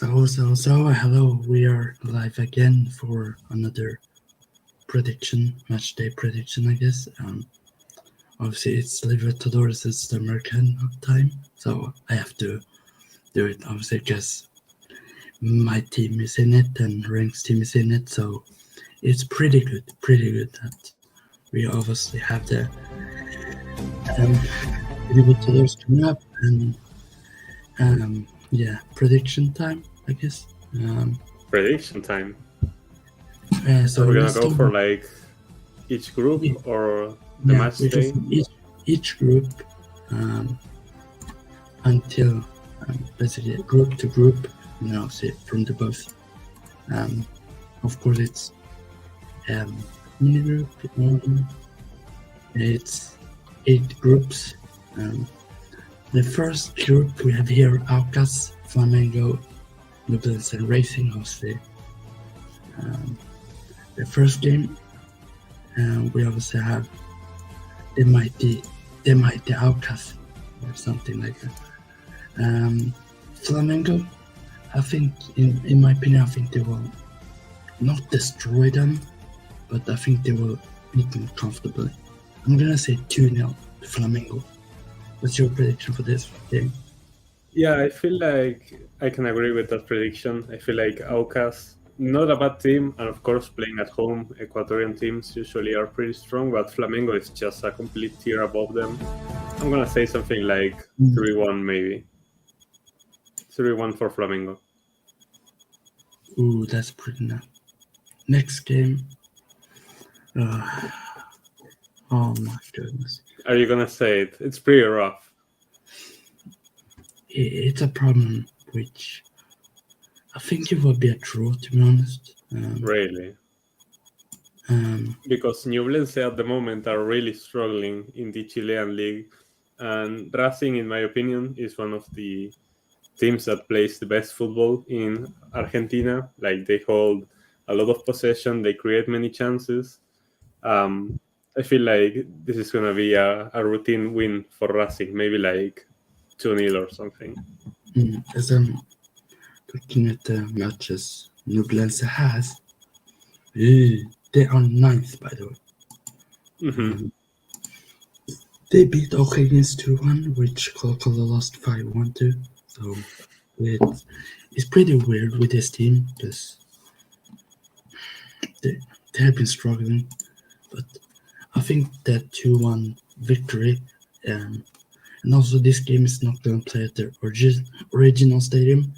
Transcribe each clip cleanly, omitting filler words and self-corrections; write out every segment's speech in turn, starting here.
Hello, we are live again for another matchday prediction, I guess. Obviously, it's Libertadores and Sudamericana time, so I have to do it, obviously, because my team is in it and Rank's team is in it, so it's pretty good that we obviously have the um, Libertadores coming up, and prediction time, I guess. Prediction time. So Are we gonna let's go do for like each group Yeah. or the Yeah, match we go day? from each group until basically group to group. See from the both. Of course, it's mini group. It's 8 groups. The first group we have here: Aucas, Flamengo, Nublense, and Racing. Obviously, the first game. We obviously have the mighty Aucas or something like that. Flamengo, I think, in my opinion, I think they will not destroy them, but I think they will beat them comfortably. I'm gonna say 2-0 to Flamengo. What's your prediction for this game? Yeah, I feel like I can agree with that prediction. I feel like Aucas, not a bad team, and of course, playing at home, Ecuadorian teams usually are pretty strong, but Flamengo is just a complete tier above them. I'm gonna say something like 3-1 maybe. 3-1 for Flamengo. Ooh, that's pretty nice. Next game. Oh my goodness. Are you gonna say it? It's pretty rough. It's a problem which I think it will be a draw, to be honest. Really? Because Ñublense at the moment are really struggling in the Chilean league, and Racing, in my opinion, is one of the teams that plays the best football in Argentina. Like, they hold a lot of possession, they create many chances. I feel like this is gonna be a routine win for Racing, maybe like 2-0 or something. As I'm looking at the matches Nublense has, they are ninth, by the way. They beat O'Higgins 2-1, which Colo-Colo lost 5-1 to. So it's pretty weird with this team because they have been struggling. But I think that 2-1 victory, and also this game is not going to play at the original stadium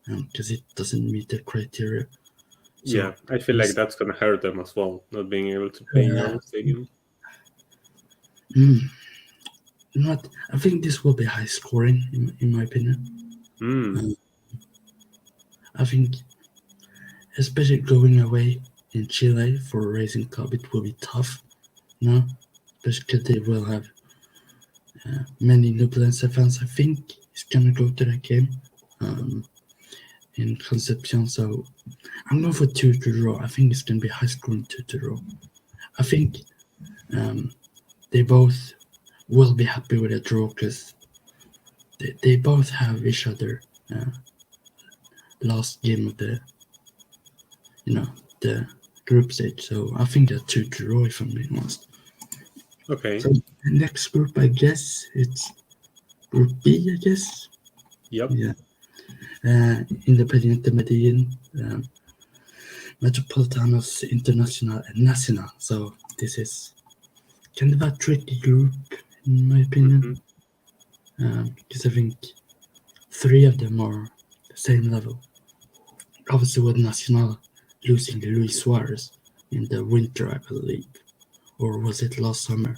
because it doesn't meet the criteria. So, yeah, I feel like that's gonna hurt them as well, not being able to play in your own stadium. You know what? I think this will be high scoring, in my opinion. I think, especially going away in Chile for a Racing Club, it will be tough. No, especially because they will have many Nublense fans. I think is gonna go to that game in Concepcion. So I'm going for 2 to draw. I think it's gonna be high scoring 2 to draw. I think they both will be happy with a draw because they both have each other last game of the group stage. So I think a 2 to draw, if I'm being honest. Okay. So the next group, I guess it's Group B, I guess. Yep. Yeah. Independiente Medellin, Metropolitanos Internacional, and Nacional. So this is kind of a tricky group, in my opinion, because I think 3 of them are the same level. Obviously, with Nacional losing Luis Suarez in the winter, I believe, or was it last summer?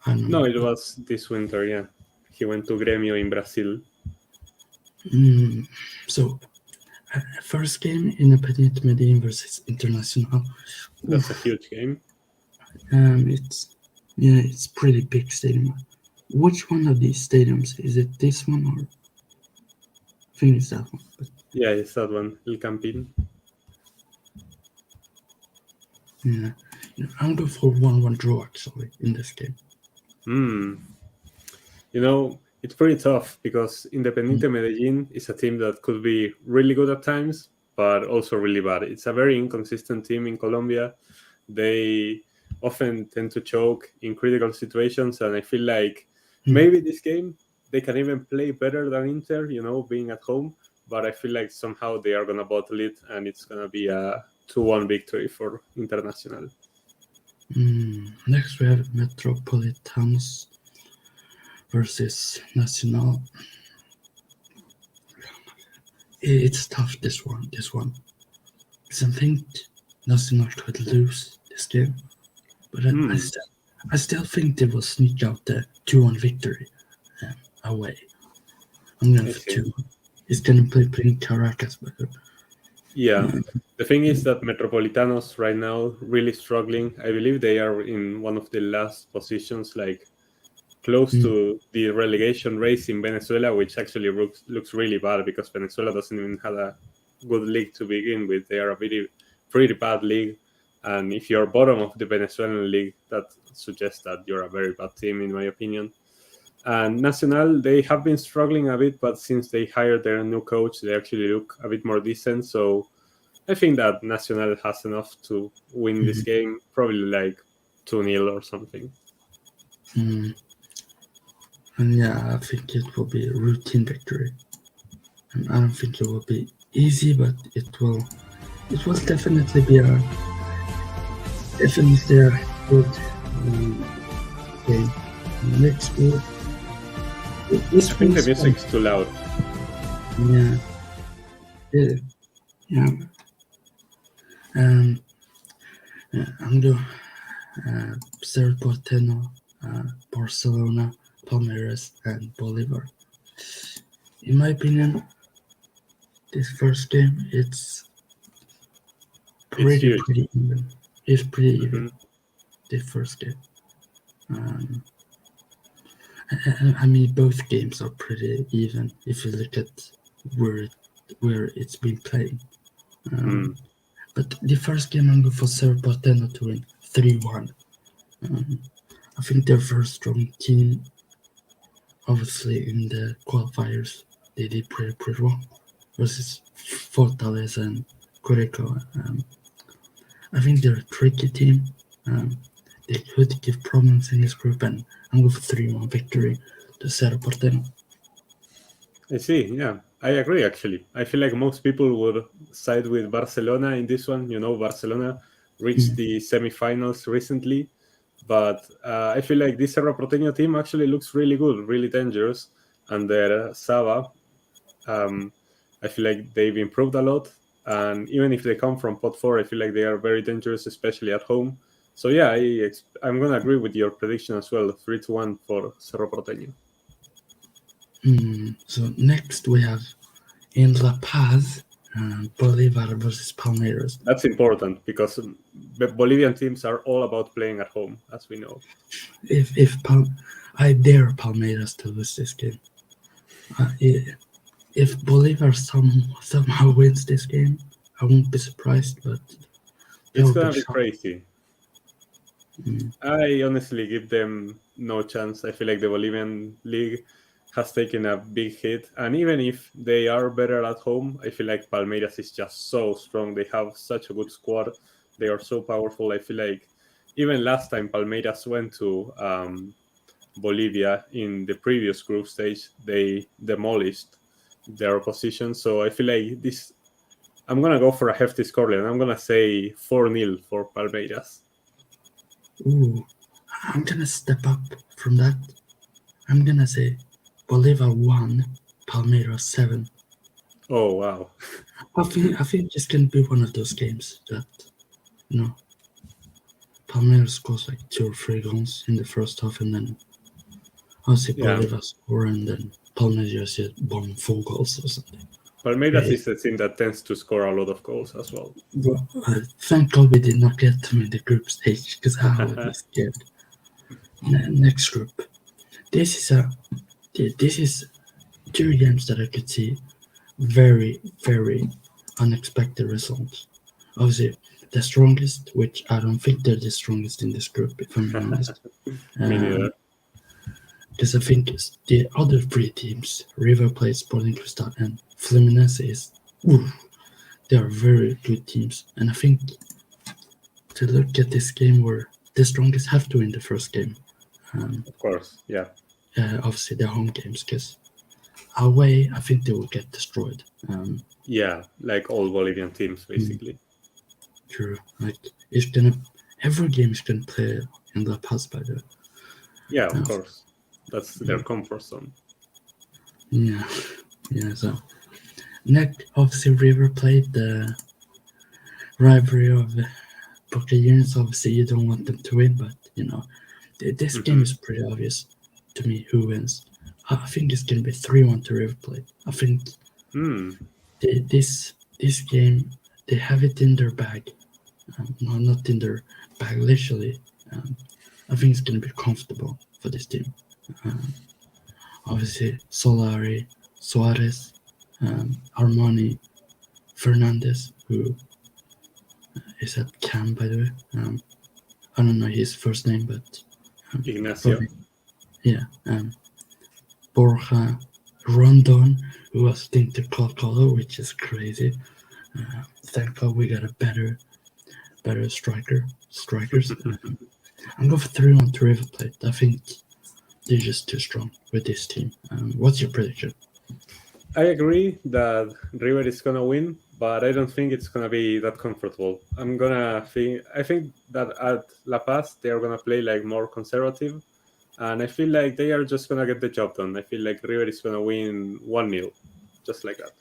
I don't know. No, it was this winter. Yeah, he went to Grêmio in Brazil. So, first game, Independiente Medellin versus Internacional. That's a huge game. It's pretty big stadium. Which one of these stadiums is it? This one or? I think it's that one. But yeah, it's that one, El Campín. yeah, I'm going for 1-1 draw actually in this game. You know, it's pretty tough because Independiente Medellin is a team that could be really good at times, but also really bad. It's a very inconsistent team in Colombia. They often tend to choke in critical situations, and I feel like maybe this game they can even play better than Inter, being at home. But I feel like somehow they are gonna bottle it, and it's gonna be a 2-1 victory for Internacional. Next we have Metropolitanos versus Nacional. It's tough, this one. Because I think Nacional could lose this game. But I still think they will sneak out the 2-1 victory away. I'm going for 2. It's going to play playing Caracas. But, yeah. The thing is that Metropolitanos right now really struggling. I believe they are in one of the last positions, like close to the relegation race in Venezuela, which actually looks really bad because Venezuela doesn't even have a good league to begin with. They are a pretty bad league. And if you're bottom of the Venezuelan league, that suggests that you're a very bad team, in my opinion. And Nacional, they have been struggling a bit, but since they hired their new coach, they actually look a bit more decent. So I think that Nacional has enough to win this game, probably like 2-0 or something. And yeah, I think it will be a routine victory. And I don't think it will be easy, but it will definitely be a good game. Next group. I think the music's too loud. Yeah. I'm going Cerro Porteño, Barcelona, Palmeiras, and Bolivar. In my opinion, this first game, it's pretty even. It's pretty even, the first game. I mean, both games are pretty even if you look at where it's been playing. But the first game, I'm going for Cerro Porteño to win 3-1. I think they're a very strong team. Obviously, in the qualifiers, they did pretty well versus Fortaleza and Curicó. I think they're a tricky team. They could give problems in this group, and I'm going for 3-1 victory to Cerro Porteño. I see, yeah. I agree, actually. I feel like most people would side with Barcelona in this one. Barcelona reached the semifinals recently, but I feel like this Cerro Porteño team actually looks really good, really dangerous. And their Saba, I feel like they've improved a lot. And even if they come from pot 4, I feel like they are very dangerous, especially at home. So yeah, I'm going to agree with your prediction as well, 3-1 for Cerro Porteño. So next we have in La Paz, Bolivar versus Palmeiras. That's important because the Bolivian teams are all about playing at home, as we know. I dare Palmeiras to lose this game. If Bolivar somehow wins this game, I won't be surprised, but it's gonna be crazy. I honestly give them no chance. I feel like the Bolivian league has taken a big hit, and even if they are better at home, I feel like Palmeiras is just so strong. They have such a good squad. They are so powerful. I feel like even last time Palmeiras went to Bolivia in the previous group stage, they demolished their opposition. So I feel like I'm gonna go for a hefty scoreline. I'm gonna say 4-0 for Palmeiras. Ooh, I'm gonna step up from that. I'm gonna say Bolivar 1, Palmeiras 7. Oh wow! I think it's gonna be one of those games that Palmeiras scores like 2 or 3 goals in the first half, and then I'll say Bolivar score, and then Palmeiras just bomb 4 goals or something. Palmeiras is a team that tends to score a lot of goals as well. Thank God we did not get them in the group stage, because I would be scared. Next group. This is 2 games that I could see very, very unexpected results. Obviously, the strongest, which I don't think they're the strongest in this group, if I'm honest. Me neither. because I think the other three teams, River Plate, Sporting Cristal, and Fluminense, they are very good teams. And I think to look at this game where the strongest have to win the first game. Of course, yeah. Obviously, their home games, because away, I think they will get destroyed. Yeah, like all Bolivian teams, basically. True. Like, every game is gonna play in La Paz, by the way. Yeah, of course. That's their comfort zone. Yeah. So next, obviously, River played the rivalry of Boca Juniors. Obviously, you don't want them to win, but this game is pretty obvious to me who wins. I think it's gonna be 3-1 to River Plate. I think this game they have it in their bag. No, not in their bag, literally. I think it's gonna be comfortable for this team. Obviously, Solari, Suarez, Armani, Fernandez, who is at Cam, by the way. I don't know his first name, but Ignacio. Yeah. Borja, Rondon, who was Intercolor, which is crazy. Thank God we got a better strikers. I'm going for 3-1 to River Plate. I think they're just too strong with this team. What's your prediction? I agree that River is gonna win, but I don't think it's gonna be that comfortable. I think that at La Paz they are gonna play like more conservative, and I feel like they are just gonna get the job done. I feel like River is gonna win 1-0, just like that.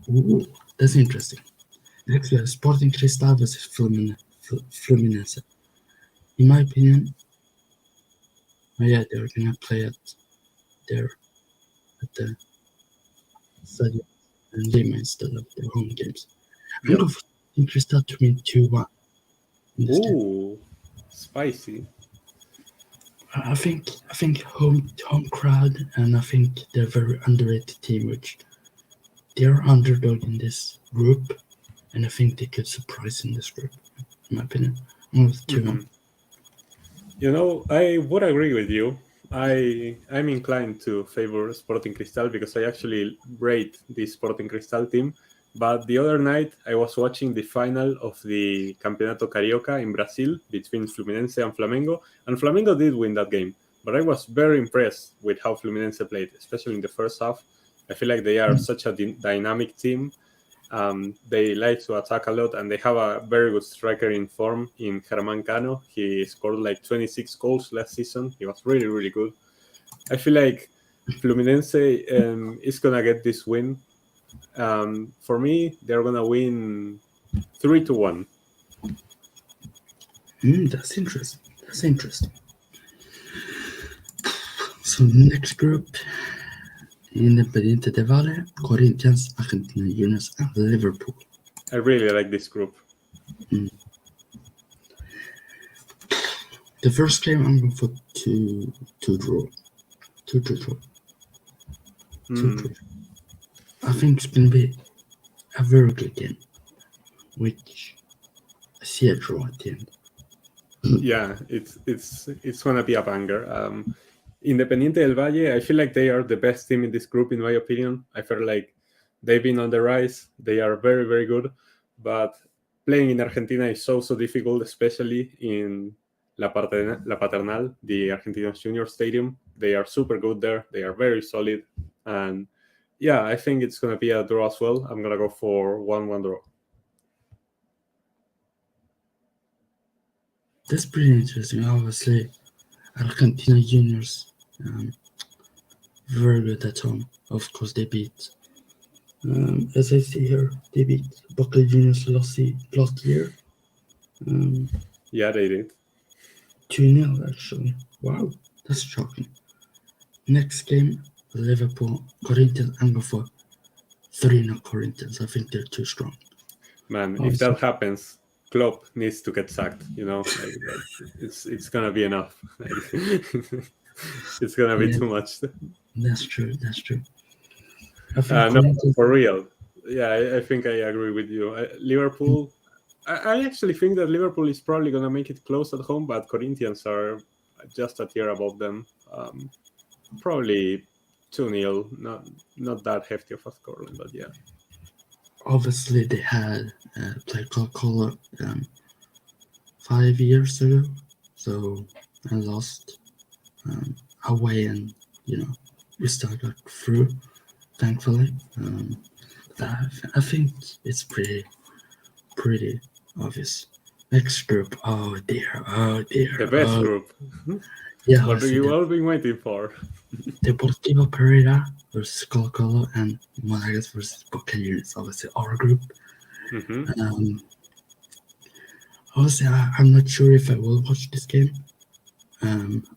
Ooh, that's interesting. Next, we have Sporting Cristal versus Fluminense. In my opinion, they're gonna play at the Stadium and Lima instead of their home games. I'm going for Sporting Cristal to win 2-1. Ooh, spicy. I think home crowd, and I think they're a very underrated team, which they're underdog in this group, and I think they could surprise in this group, in my opinion. I'm with 2-1. I would agree with you. I'm inclined to favor Sporting Cristal because I actually rate the Sporting Cristal team. But the other night, I was watching the final of the Campeonato Carioca in Brazil between Fluminense and Flamengo, and Flamengo did win that game. But I was very impressed with how Fluminense played, especially in the first half. I feel like they are such a dynamic team. They like to attack a lot, and they have a very good striker in form in Germán Cano. He scored like 26 goals last season. He was really, really good. I feel like Fluminense is going to get this win. For me, they're going to win 3-1. That's interesting. So next group, Independiente del Valle, Corinthians, Argentina Juniors, and Liverpool. I really like this group. The first game I'm going for two draw. I think it's going to be a very good game, which I see a draw at the end. Yeah, it's going to be a banger. Independiente del Valle, I feel like they are the best team in this group, in my opinion. I feel like they've been on the rise. They are very, very good. But playing in Argentina is so difficult, especially in La Paternal, the Argentinos Junior Stadium. They are super good there. They are very solid. And yeah, I think it's going to be a draw as well. I'm going to go for 1-1 draw. That's pretty interesting. Obviously, Argentina Juniors, very good at home. Of course, they beat, as I see here, they beat Boca Juniors last year. Yeah, they did. 2-0, actually. Wow, that's shocking. Next game, Liverpool, Corinthians, I'm going for 3-0 Corinthians. I think they're too strong. Man, if that happens, Klopp needs to get sacked. It's gonna be enough. It's gonna be too much. That's true. No, for real. Yeah, I think I agree with you. Liverpool. I actually think that Liverpool is probably gonna make it close at home, but Corinthians are just a tier above them. Probably 2-0. Not that hefty of a scoreline, but yeah. Obviously, they had played Coca-Cola 5 years ago, so I lost away, and we still got through, thankfully. I think it's pretty obvious. Next group, oh dear, The best group. yeah, What have you all been waiting for? Deportivo Pereira versus Colo-Colo and Monagas versus Boca Juniors, obviously our group. Mm-hmm. Honestly, I'm not sure if I will watch this game,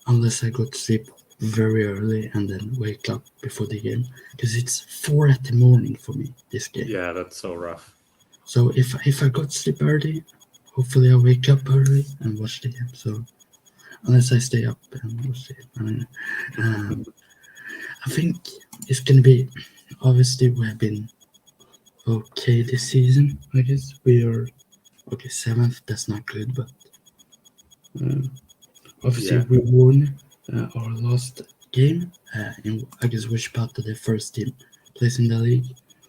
unless I go to sleep very early and then wake up before the game, because it's 4 at the morning for me, this game. Yeah, that's so rough. So if I go to sleep early, hopefully I wake up early and watch the game. So unless I stay up and watch the game, I think it's gonna be. Obviously, we have been okay this season. I guess we are okay 7th. That's not good, but obviously we won our last game. In I guess which part of the first team plays in the league,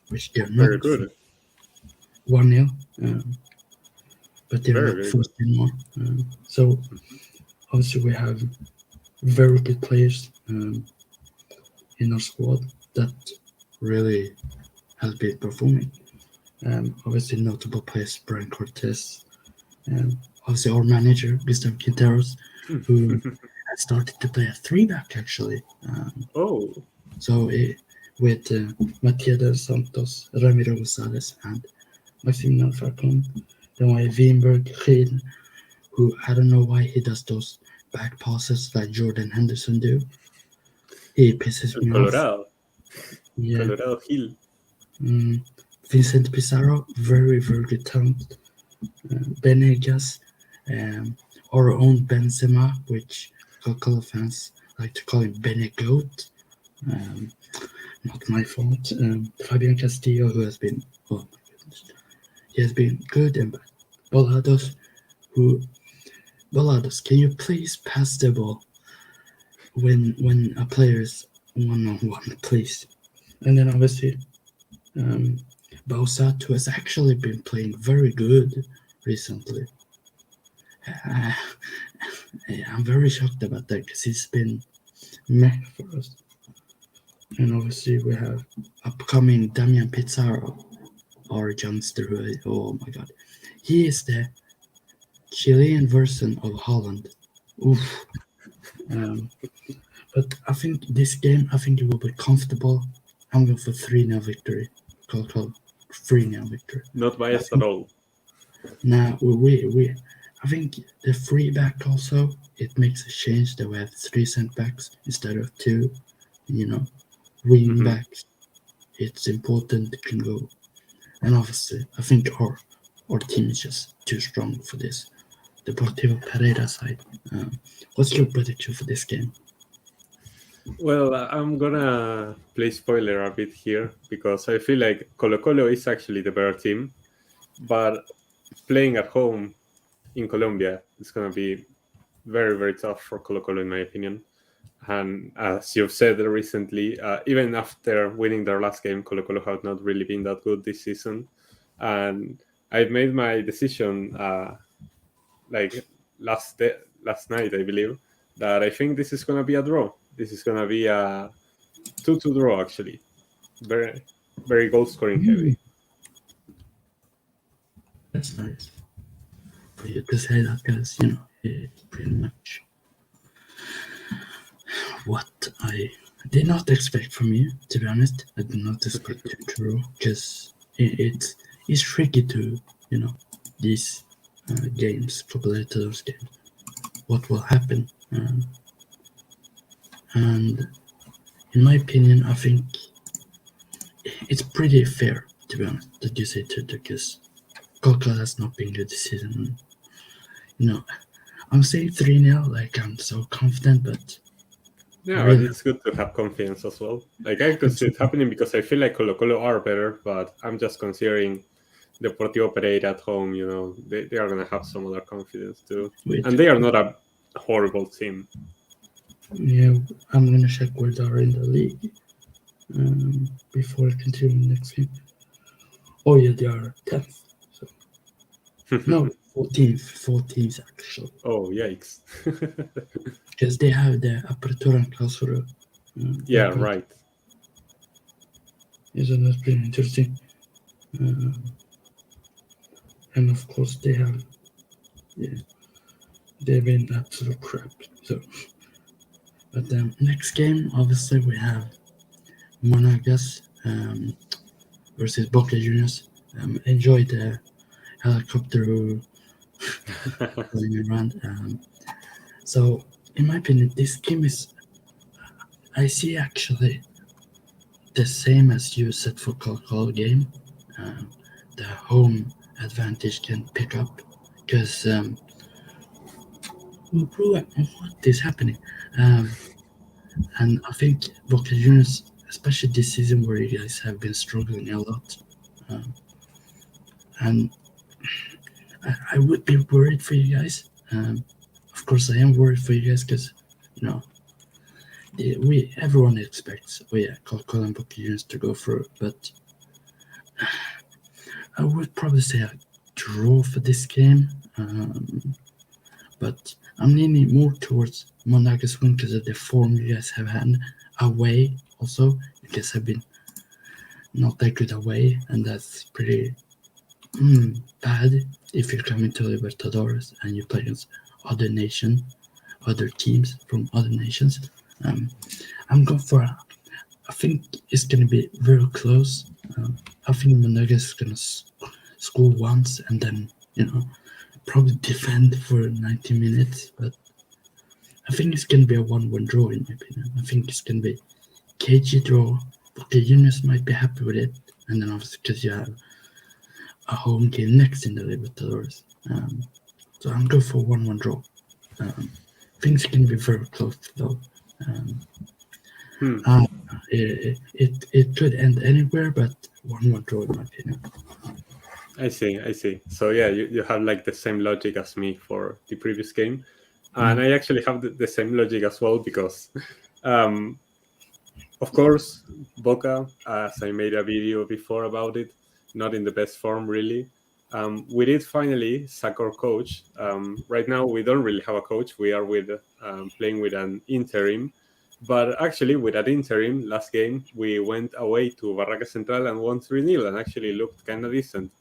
which they're not. Very good. 1-0, but they're Very, not very first anymore. So obviously we have very good players in our squad that really has been performing. Obviously notable players Brian Cortez, obviously our manager Gustav Quinteros, who has started to play a 3-back actually. Oh, So with Matia dos Santos, Ramiro Gonzalez, and Maximilian Falcon. Then we have Wienberg, Gien, who I don't know why he does those back passes like Jordan Henderson do. He pisses me off. Colorado. Yeah. Colorado Hill. Vincent Pizarro, very, very good talent. Benegas, our own Benzema, which Coca-Cola fans like to call him Benegoat. Not my fault. Fabian Castillo, who has been, oh my goodness, he has been good and bad. Bolados, can you please pass the ball when a player is 1-on-1, please? And then obviously, Bausat, who has actually been playing very good recently. I'm very shocked about that because he's been meh for us. And obviously we have upcoming Damian Pizarro, our youngster. Oh my god, he is the Chilean version of Holland. Oof. But I think this game, it will be comfortable. I'm going for 3-0 victory. Call 3-0 victory. Not biased at all. Now I think the 3-back also, it makes a change that we have 3 center backs instead of 2. Wing backs. It's important they can go. And obviously, I think our team is just too strong for this. Deportivo Pereira side. What's your prediction for this game? Well, I'm gonna play spoiler a bit here because I feel like Colo-Colo is actually the better team, but playing at home in Colombia is gonna be very, very tough for Colo-Colo in my opinion. And as you've said recently, even after winning their last game, Colo-Colo have not really been that good this season. And I've made my decision like last night, I believe, that I think this is gonna be a draw. This is gonna be a 2-2 draw, actually. Very, very goal scoring heavy. That's nice for you to say that, because it's pretty much what I did not expect from you. To be honest, I did not expect to draw because it's tricky to these games, compared to those games. What will happen? And in my opinion, I think it's pretty fair, to be honest, that you say 2-2, because Coca has not been good this season. I'm saying 3-0, like I'm so confident, but yeah, but it's good to have confidence as well. Like I could see it happening because I feel like Colo-Colo are better, but I'm just considering Deportivo Pereira at home. They are gonna have some other confidence too, and they are not a horrible team. Yeah, I'm gonna check where they are in the league before I continue the next game. Oh yeah, they are 10th. So no, 14th actually, Oh, yikes. because they have the Apertura and Clausura. Yeah, Belgrade. right. Isn't that pretty interesting? Uh, and of course yeah, they've been absolute crap. So, but the next game, obviously, we have Monagas versus Boca Juniors. Enjoy the helicopter flying around. So, in my opinion, this game is, I see actually the same as you said for Coca-Cola game. Um, the home advantage can pick up because what is happening? Um, and I think Boca Juniors, especially this season where you guys have been struggling a lot, um, and I would be worried for you guys. Of course, I am worried for you guys because you know we everyone expects Coca-Cola and Boca Juniors to go through, but I would probably say a draw for this game. But I'm leaning more towards Monaco's win because of the form you guys have had away. Also, you guys have been not that good away, and that's pretty bad if you're coming to Libertadores and you play against other teams from other nations. Um, I'm going for. I think it's going to be very close. I think Monaco is going to score once and then probably defend for 90 minutes, but I think it's going to be a 1-1 draw, in my opinion. I think it's going to be cagey draw. Boca Juniors might be happy with it, and then obviously because you have a home game next in the Libertadores. So I'm going for 1-1 draw. Things can be very close, though. Um, uh, it could end anywhere, but 1-1 draw, in my opinion. I see. So yeah, you have like the same logic as me for the previous game. And I actually have the same logic as well because, of course, Boca, as I made a video before about it, not in the best form really. We did finally sack our coach. Right now, we don't really have a coach. We are playing with an interim. But actually, with that interim, last game, we went away to Barraca Central and won 3-0 and actually looked kind of decent.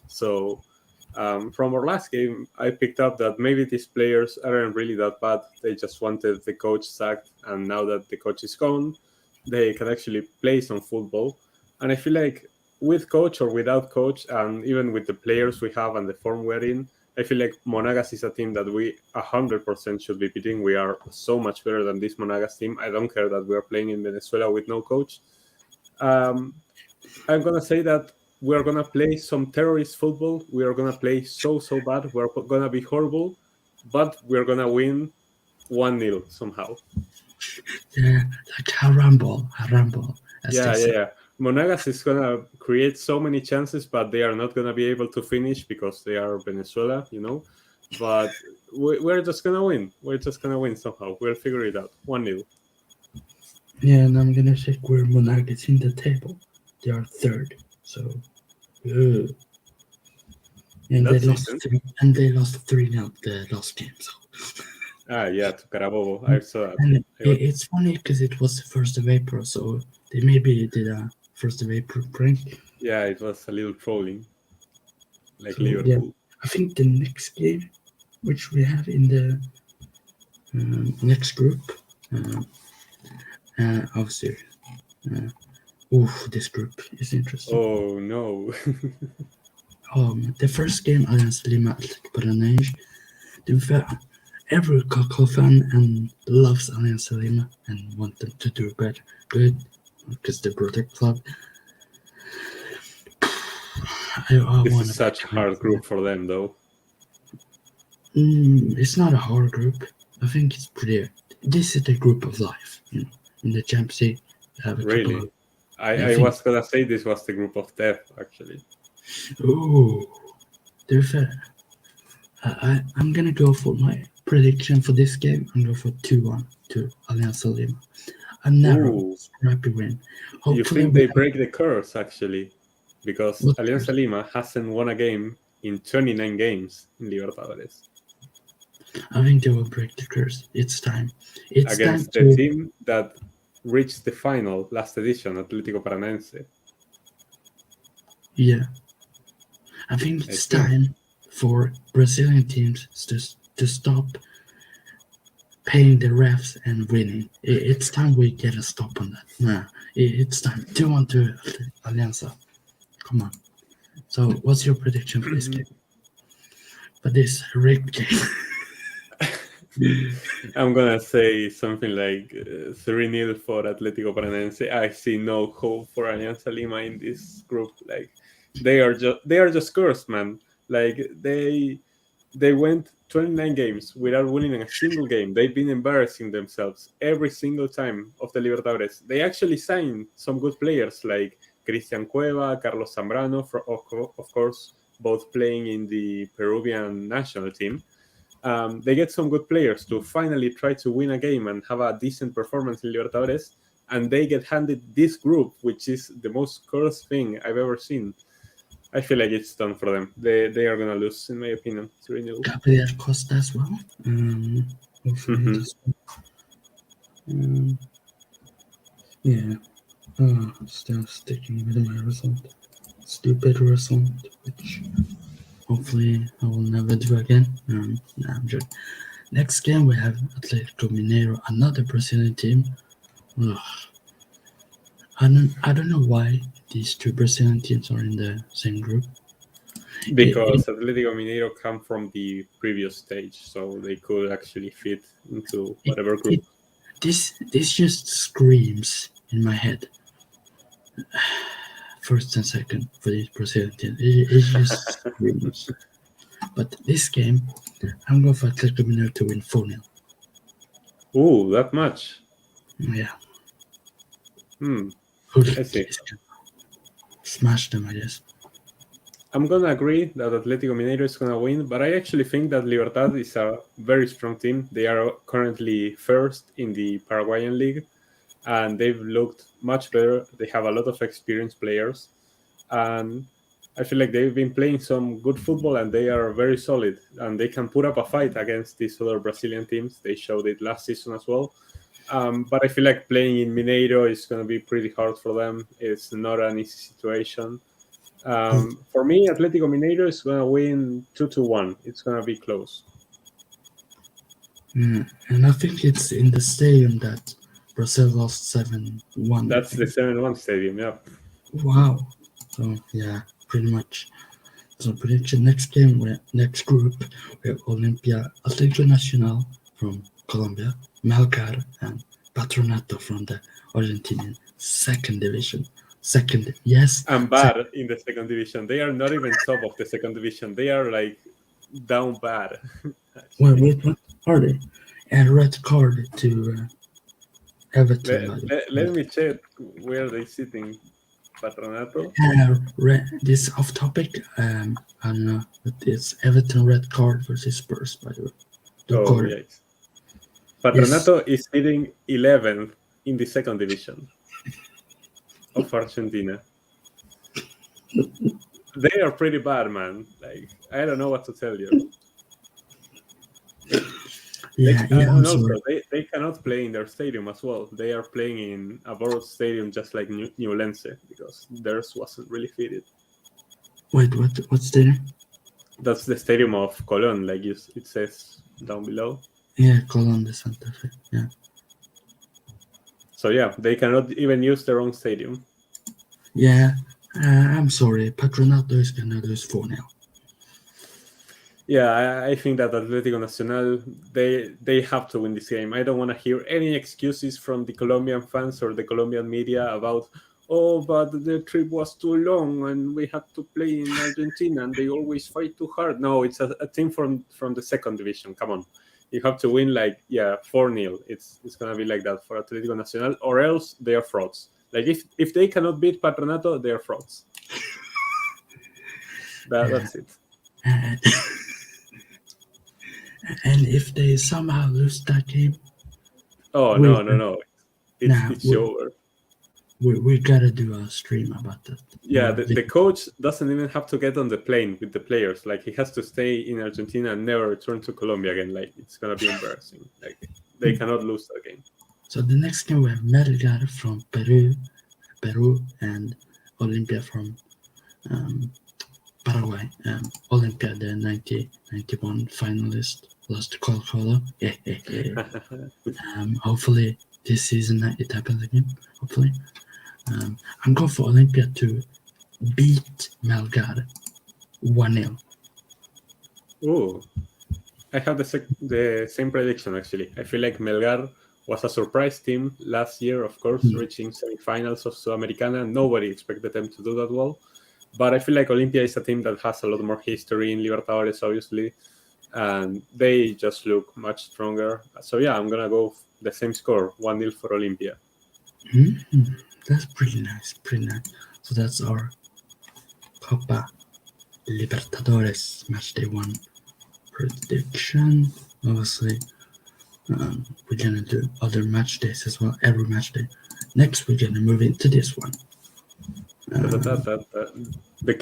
So from our last game, I picked up that maybe these players aren't really that bad. They just wanted the coach sacked, and now that the coach is gone, they can actually play some football. And I feel like with coach or without coach, and even with the players we have and the form we're in, I feel like Monagas is a team that we 100% should be beating. We are so much better than this Monagas team. I don't care that we are playing in Venezuela with no coach. I'm gonna say that we are gonna play some terrorist football. We are gonna play so bad. We're gonna be horrible, but we're gonna win 1-0 somehow. Yeah, like Harambol, as they say. Yeah. Monagas is gonna create so many chances, but they are not gonna be able to finish because they are Venezuela. But we're just gonna win. We're just gonna win somehow. We'll figure it out. 1-0. Yeah, and I'm gonna check where Monaco is in the table. They are third, so. And That's decent. they lost 3-0 the last game. So. Yeah, to Carabobo. I saw that. And it's funny because it was the 1st of April, so they maybe did a 1st of April prank. Yeah, it was a little trolling, like So, Liverpool. yeah, I think the next game, which we have in the next group, obviously, this group is interesting. Oh no. The first game against Lima Athletic Paranaense, every Coco fan and loves Alianza Lima and want them to do good, because they're brother club. This is such a hard group for them, though. It's not a hard group. I think it's pretty. This is the group of life, in the Champions League. Really? I was gonna say this was the group of death, actually. Oh, they're fair. I'm gonna go for my prediction for this game. I'm going for 2-1 to Alianza Lima. A narrow, Ooh, scrappy win. you Hopefully, think we they have break the curse actually? Because what Alianza Lima hasn't won a game in 29 games in Libertadores I think they will break the curse. It's time. It's time against the to team that reached the final last edition, Atlético Paranaense. yeah. I think I it's think. time for Brazilian teams to stop paying the refs and winning. It's time we get a stop on that. Nah, it's time. 2-1 to Alianza. Come on. So, what's your prediction for this game? For this rigged game? I'm gonna say something like 3-0 for Atlético Paranaense. I see no hope for Alianza Lima in this group. Like they are just cursed, man. Like they went 29 games without winning a single game. They've been embarrassing themselves every single time of the Libertadores. They actually signed some good players like Cristian Cueva, Carlos Zambrano, of course, both playing in the Peruvian national team. They get some good players to finally try to win a game and have a decent performance in Libertadores, and they get handed this group, which is the most cursed thing I've ever seen. I feel like it's done for them. They are gonna lose, in my opinion. 3-0. Gabriel Costa as well. Hopefully Mm-hmm. this yeah. Still sticking with my result. Stupid result, which hopefully I will never do again. Nah, I'm joking. Next game we have Atletico Mineiro, another Brazilian team. Ugh. I don't know why these two Brazilian teams are in the same group. Because Atlético Mineiro come from the previous stage, so they could actually fit into It, whatever it, group. this just screams in my head. First and second for these Brazilian teams. It just screams. But this game, I'm going for Atletico Mineiro to win 4-0. Ooh, that much. Yeah. Hmm. I see. Smash them, I guess. I'm gonna agree that Atlético Mineiro is gonna win, but I actually think that Libertad is a very strong team. They are currently first in the Paraguayan league, and they've looked much better. They have a lot of experienced players, and I feel like they've been playing some good football, and they are very solid, and they can put up a fight against these other Brazilian teams. They showed it last season as well. But I feel like playing in Mineiro is going to be pretty hard for them. It's not an easy situation. For me, Atlético Mineiro is going to win 2-1. It's going to be close. And I think it's in the stadium that Brazil lost 7-1. That's the 7-1 stadium, yeah. Wow. So, yeah, pretty much. So, prediction next game, next group, we have Olimpia, Atlético Nacional from Colombia, Melgar, and Patronato from the Argentinian second division. Second, yes. And bad in the second division. They are not even top of the second division. They are like down bad. What are they? And red card to Everton. Let me check where they're sitting. Patronato. This off topic. I don't know, but it's Everton red card versus Spurs, by the way. Oh, yes. Patronato is sitting 11th in the second division of Argentina. They are pretty bad, man. Like, I don't know what to tell you. And also, they cannot play in their stadium as well. They are playing in a borrowed stadium just like Newlense because theirs wasn't really fitted. Wait, what stadium? That's the stadium of Colón, like it says down below. Yeah, Colón de Santa Fe, yeah. So yeah, they cannot even use their own stadium. Yeah, I'm sorry. Patronato is gonna lose 4-0. Yeah, I think that Atlético Nacional, they have to win this game. I don't want to hear any excuses from the Colombian fans or the Colombian media about, oh, but the trip was too long and we had to play in Argentina and they always fight too hard. No, it's a team from the second division. Come on. You have to win 4-0. It's going to be like that for Atlético Nacional, or else they are frauds. Like if they cannot beat Patronato, they are frauds. That's it. And if they somehow lose that game, Oh We no. now It's over. we gotta do a stream about that. Yeah, the coach doesn't even have to get on the plane with the players. Like he has to stay in Argentina and never return to Colombia again. Like it's gonna be embarrassing. Like they cannot lose that game. So the next game we have Melgar from Peru, and Olimpia from Paraguay. Olimpia, the 1991 finalist, lost to Colo-Colo. Hopefully this season it happens again. Hopefully. I'm going for Olimpia to beat Melgar 1-0. Ooh, I have the same prediction actually. I feel like Melgar was a surprise team last year, of course, reaching semifinals of Sudamericana. Nobody expected them to do that well. But I feel like Olimpia is a team that has a lot more history in Libertadores, obviously, and they just look much stronger. So yeah, I'm gonna go the same score, 1-0 for Olimpia. That's pretty nice, So that's our Copa Libertadores Matchday 1 prediction. Obviously, we're gonna do other match days as well, every match day. Next, we're gonna move into this one. The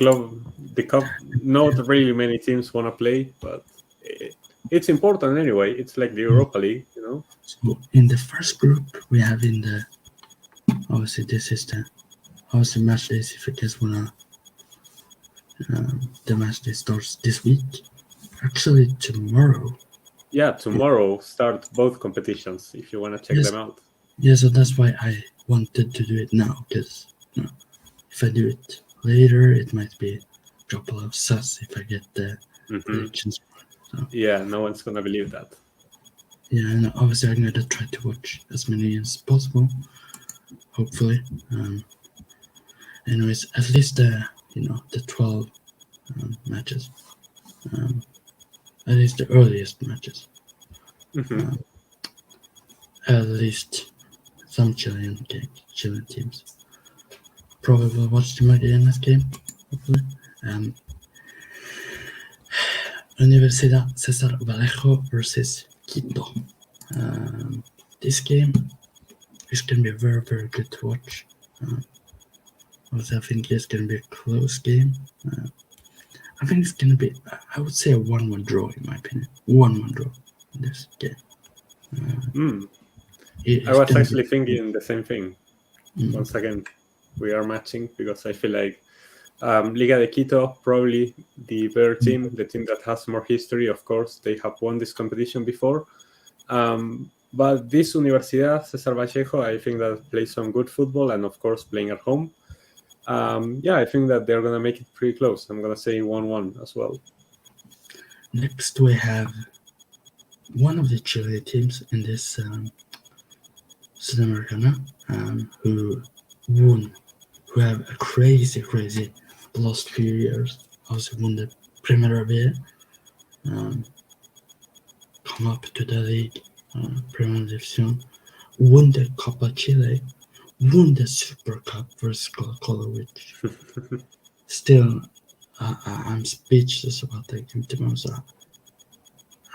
cup, not really many teams want to play, but it's important anyway. It's like the Europa League, you know. So in the first group, we have in the obviously this is the obviously match days. If you guys wanna, the match day starts this week. Actually, tomorrow. Yeah, tomorrow start both competitions if you want to check them out. Yeah, so that's why I wanted to do it now, because if I do it later, it might be a couple of sus if I get the predictions wrong. So, yeah, no one's gonna believe that. Yeah, and obviously I'm gonna try to watch as many as possible. Hopefully. Anyways, at least the 12 matches. At least the earliest matches. At least some Chilean teams. Probably will watch the Magallanes game, hopefully. Universidad César Vallejo versus Quito. This game is going to be very, very good to watch. Also, I think it's going to be a close game. I think it's going to be, I would say, a 1-1 draw, in my opinion. 1-1 draw in this game. I was actually thinking the same thing. Once again, we are matching because I feel like Liga de Quito, probably the better team, the team that has more history, of course. They have won this competition before. But this Universidad César Vallejo, I think that plays some good football and, of course, playing at home. I think that they're going to make it pretty close. I'm going to say 1-1 as well. Next, we have one of the Chile teams in this Sudamericana who have a crazy last few years. Also won the Primera B, come up to the league, Primera División, won the Copa Chile, won the Super Cup versus Colo-Colo, which still I'm speechless about that game, to be honest.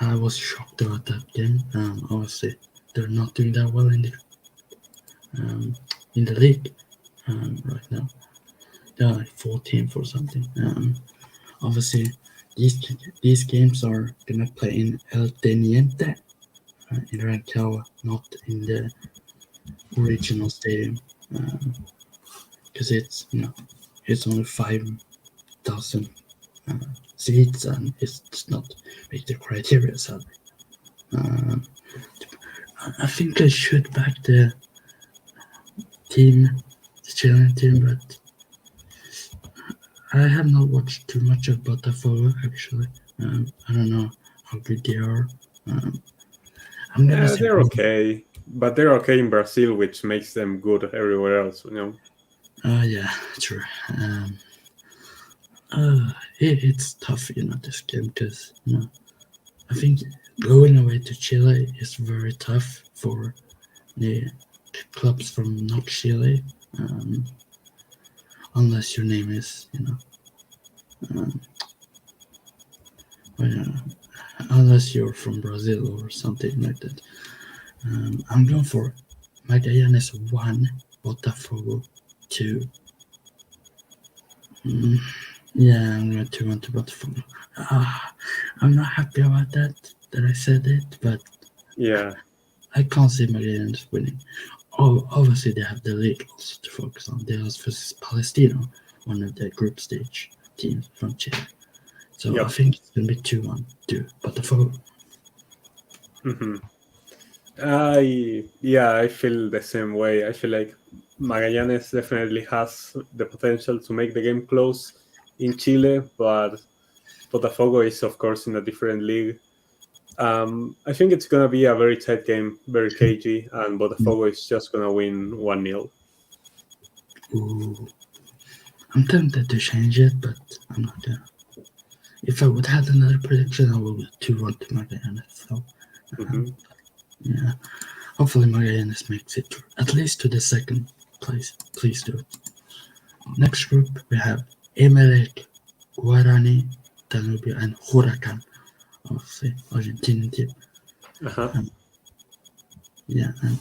I was shocked about that game. Obviously, they're not doing that well in the league right now. They're like 14th or something. Obviously, these games are gonna play in El Teniente in Rancagua, not in the original stadium, because it's only 5,000 seats, and it's not with the criteria, sadly. I think I should back the Chilean team, but I have not watched too much of Botafogo, actually. I don't know how good they are. They're okay, but they're okay in Brazil, which makes them good everywhere else, you know? Yeah, true. It's tough, this game, because, I think going away to Chile is very tough for the clubs from not Chile, unless your name is, unless you're from Brazil or something like that. I'm going for Magallanes 1, Botafogo 2. Yeah, I'm going to 2-1 to Botafogo. I'm not happy about that I said it, but Yeah, I can't see Magallanes winning. Oh, obviously they have the league also to focus on. They lost versus Palestino, one of the group stage teams from Chile. So I yep. think it's going to be 2-1 to Botafogo. hmm I feel the same way. I feel like Magallanes definitely has the potential to make the game close in Chile, but Botafogo is of course in a different league. I think it's gonna be a very tight game, very cagey, and Botafogo is just gonna win 1-0. Ooh, I'm tempted to change it, but I'm not gonna. If I would have another prediction, I would 2-1 to Magallanes. So, Mm-hmm. yeah, hopefully Magallanes makes it at least to the second place. Please do. Next group, we have Emelec, Guarani, Danubio, and Huracan. Obviously, Argentinian team. Uh-huh. Um, yeah, and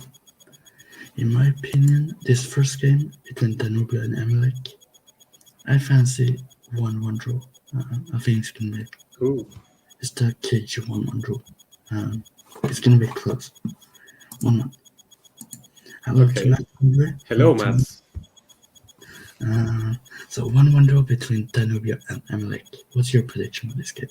in my opinion, this first game between Danubio and Emelec, I fancy 1-1 draw. I think it's gonna be Ooh. it's the cage 1-1 draw. It's gonna be close. 1-1. Hello to Okay. Matt. Hello Hello, to Matt. Mats. So 1-1 draw between Danubio and Emelec. What's your prediction for this game?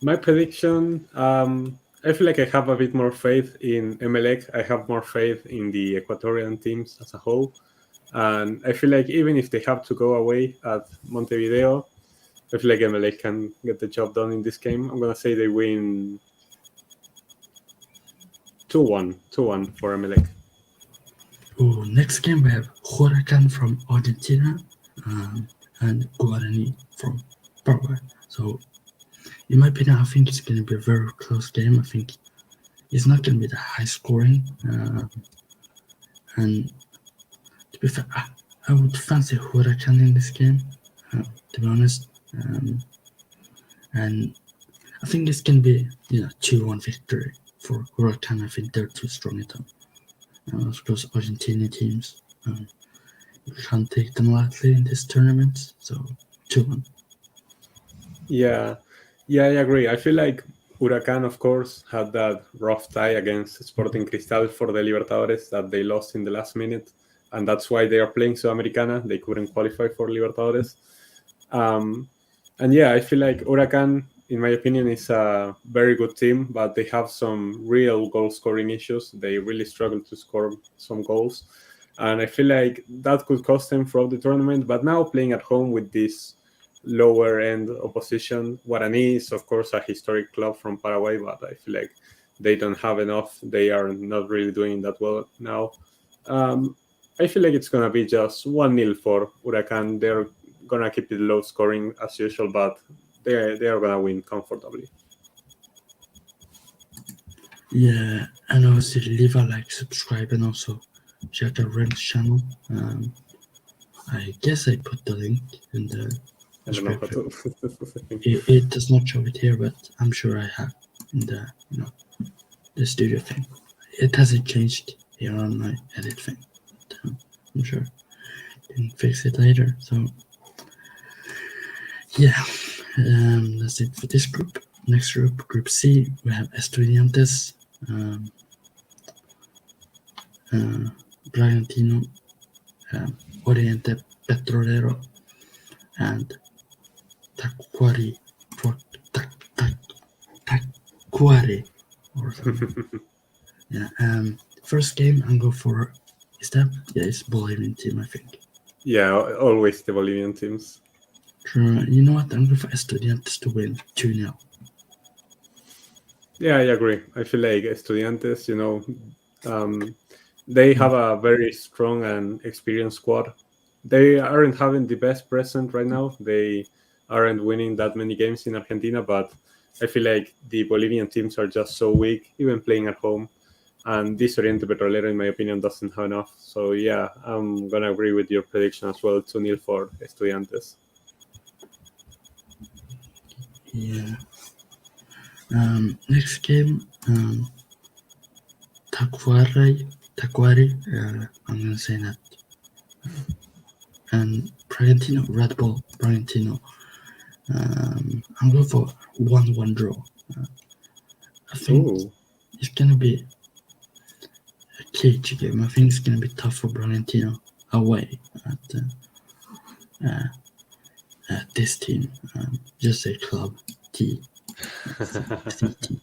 My prediction, I feel like I have a bit more faith in Emelec. I have more faith in the Ecuadorian teams as a whole. And I feel like even if they have to go away at Montevideo, I feel like Emelec can get the job done in this game. I'm going to say they win 2-1, 2-1 for Emelec. Ooh, next game we have Huracan from Argentina and Guarani from Paraguay. So, in my opinion, I think it's going to be a very close game. I think it's not going to be that high scoring. And to be fair, I would fancy Huracan in this game, to be honest. And I think it's going to be 2-1 victory for Huracan. I think they're too strong at home. Of course, Argentina teams. You can't take them lightly in this tournament, so 2-1. Yeah, I agree. I feel like Huracan, of course, had that rough tie against Sporting Cristal for the Libertadores that they lost in the last minute, and that's why they are playing Sudamericana. They couldn't qualify for Libertadores. And yeah, I feel like Huracan, in my opinion, is a very good team, but they have some real goal scoring issues. They really struggle to score some goals. And I feel like that could cost them throughout the tournament. But now playing at home with this lower end opposition, Guarani is, of course, a historic club from Paraguay, but I feel like they don't have enough. They are not really doing that well now. I feel like it's going to be just 1-0 for Huracan. They're gonna keep it low scoring as usual, but they are gonna win comfortably. Yeah, and obviously leave a like, subscribe, and also check our Rents channel. I guess I put the link in the I don't know how description. to. It does not show it here, but I'm sure I have in the the studio thing. It hasn't changed here on my edit thing. I'm sure can fix it later. So yeah, that's it for this group. Next group, Group C, we have Estudiantes, Bragantino, Oriente Petrolero, and Tacuari, Tacuari, or something. Yeah. First game, I'm going for. Is that? Yeah, it's Bolivian team, I think. Yeah, always the Bolivian teams. You know what? I'm going for Estudiantes to win 2-0. Yeah, I agree. I feel like Estudiantes, they have a very strong and experienced squad. They aren't having the best present right now. They aren't winning that many games in Argentina, but I feel like the Bolivian teams are just so weak, even playing at home. And this Oriente Petrolero, in my opinion, doesn't have enough. So yeah, I'm gonna agree with your prediction as well. 2-0 for Estudiantes. Yeah. Next game, Taquari, I'm gonna say that. And Bragantino, Red Bull, Bragantino. I'm going for 1-1 draw. I think it's gonna be a cage game. I think it's gonna be tough for Bragantino away at this team. Just a club T. CT.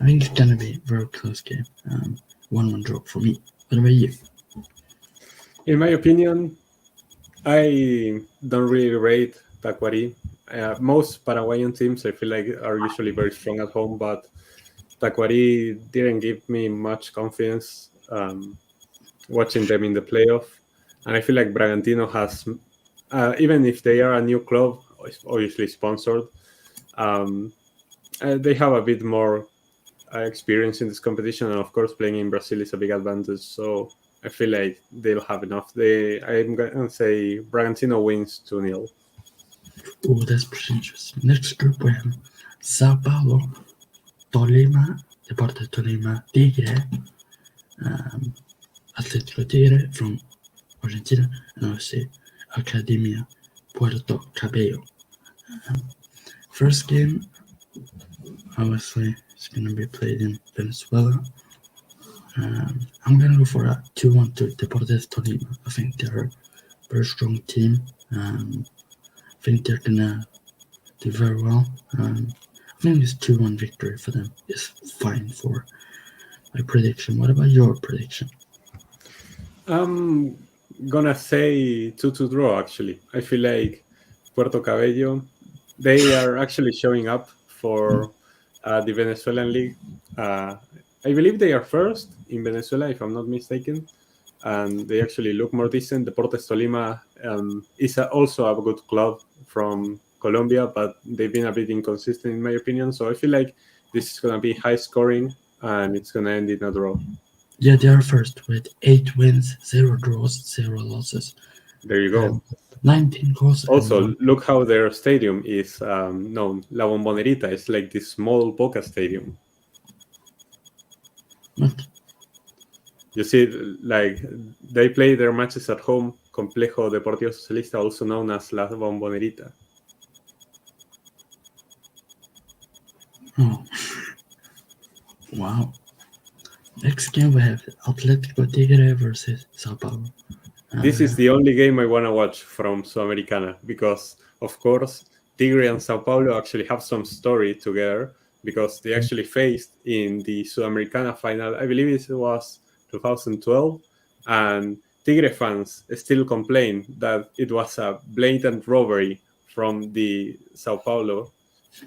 I think it's gonna be a very close game. 1-1 draw for me. What about you? In my opinion, I don't really rate Tacuari. Most Paraguayan teams, I feel like, are usually very strong at home, but Tacuari didn't give me much confidence watching them in the playoff. And I feel like Bragantino has, even if they are a new club, obviously sponsored, they have a bit more experience in this competition. And of course, playing in Brazil is a big advantage. So I feel like they'll have enough. I'm going to say Bragantino wins 2-0. Oh, that's pretty interesting. Next group we have Sao Paulo, Tolima, Deportes Tolima, Tigre, Atlético Tigre from Argentina, and obviously Academia Puerto Cabello. First game, obviously, it's going to be played in Venezuela. I'm going to go for a 2-1 to Deportes Tolima. I think they're a very strong team. I think they're going to do very well. I think this 2-1 victory for them is fine for my prediction. What about your prediction? I'm gonna say 2-2 draw, actually. I feel like Puerto Cabello, they are actually showing up for the Venezuelan league. I believe they are first in Venezuela, if I'm not mistaken, and they actually look more decent. Deportes Tolima is also a good club from Colombia, but they've been a bit inconsistent in my opinion. So I feel like this is gonna be high scoring and it's gonna end in a draw. Yeah, they are first with 8 wins, 0 draws, 0 losses. There you go. 19 goals. Also, look how their stadium is known. La Bombonerita is like this small Boca stadium. What? You see, like, they play their matches at home, Complejo Deportivo Socialista, also known as La Bombonerita. Oh. Wow. Next game we have Atlético Tigre versus Sao Paulo. This is the only game I want to watch from Sudamericana because, of course, Tigre and Sao Paulo actually have some story together because they actually faced in the Sudamericana final. I believe it was 2012, and Tigre fans still complain that it was a blatant robbery from the Sao Paulo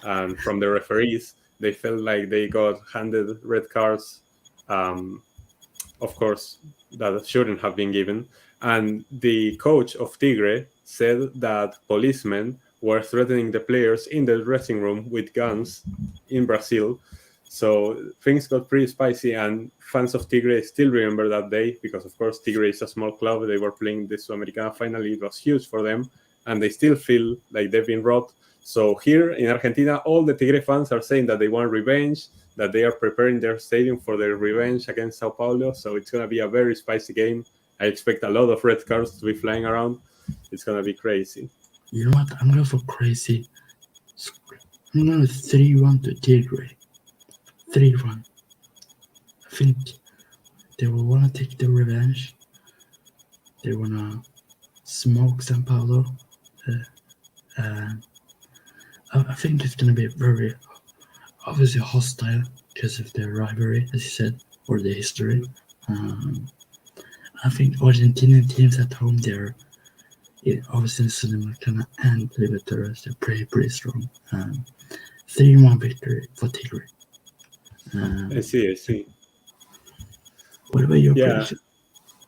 and from the referees. They felt like they got handed red cards, of course, that shouldn't have been given. And the coach of Tigre said that policemen were threatening the players in the dressing room with guns in Brazil. So things got pretty spicy, and fans of Tigre still remember that day because, of course, Tigre is a small club. They were playing the Sudamericana final. It was huge for them, and they still feel like they've been robbed. So here in Argentina, all the Tigre fans are saying that they want revenge, that they are preparing their stadium for their revenge against Sao Paulo. So it's going to be a very spicy game. I expect a lot of red cards to be flying around. It's going to be crazy. You know what? I'm going for crazy. I'm going to 3-1 to Tigre. 3-1. I think they will want to take the revenge. They want to smoke Sao Paulo. I think it's going to be very, obviously hostile because of their rivalry, as you said, or the history. I think Argentinian teams at home, they're obviously Sudamericana and Libertadores, they're pretty strong. 3-1 victory for Tigre. I see. What about your prediction?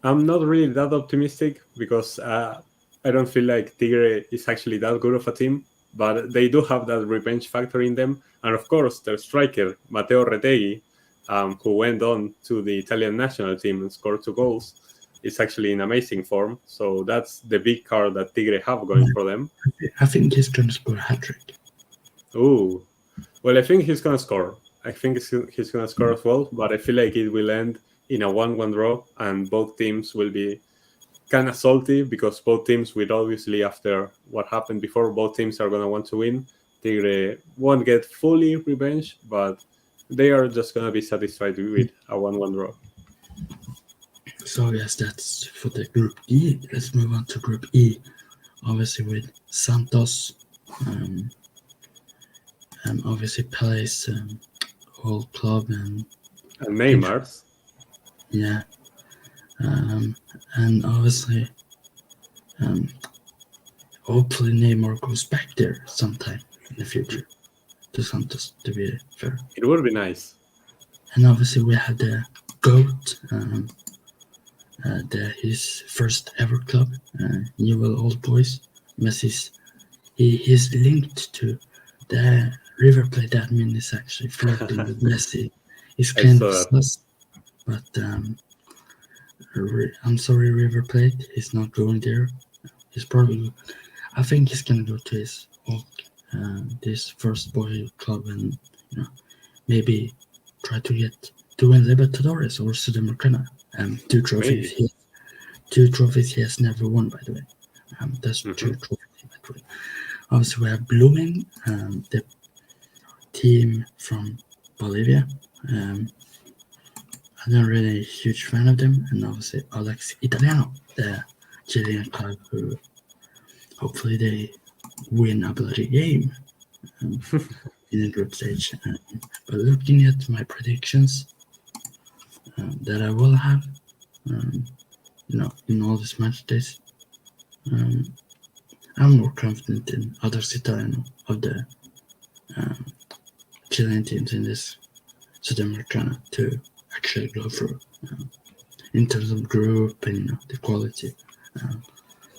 I'm not really that optimistic because I don't feel like Tigre is actually that good of a team, but they do have that revenge factor in them. And of course, their striker, Matteo Retegui, who went on to the Italian national team and scored 2 goals, is actually in amazing form. So that's the big card that Tigre have going for them. I think he's going to score a hat-trick. Ooh. Well, I think he's going to score. I think he's going to score as well, but I feel like it will end in a 1-1 draw, and both teams will be kind of salty because both teams will obviously, after what happened before, both teams are going to want to win. Tigre won't get fully revenge, but they are just going to be satisfied with a 1-1 draw. So yes, that's for the Group E. Let's move on to Group E. Obviously with Santos, and obviously Pele's whole club and Neymar's. Yeah, and obviously, hopefully Neymar goes back there sometime in the future to Santos. To be fair, it would be nice. And obviously we had the GOAT, his first ever club, Newell Old Boys. Messi's he's linked to the River Plate admin is actually flirting with Messi. He's kind of sus, but I'm sorry, River Plate. He's not going there. He's probably. I think he's gonna go to his this first boy club and maybe try to get to win Libertadores or Sudamericana. Two trophies. Two trophies he has never won, by the way. That's two trophies. By the way. Obviously, we have Blooming, the team from Bolivia. I'm not really a huge fan of them, and obviously Alex Italiano, the Chilean club, who hopefully they win a bloody game in the group stage. But looking at my predictions that I will have, in all these match days, I'm more confident in Alex Italiano of the Chilean teams in this Sudamericana to actually go through in terms of group and the quality.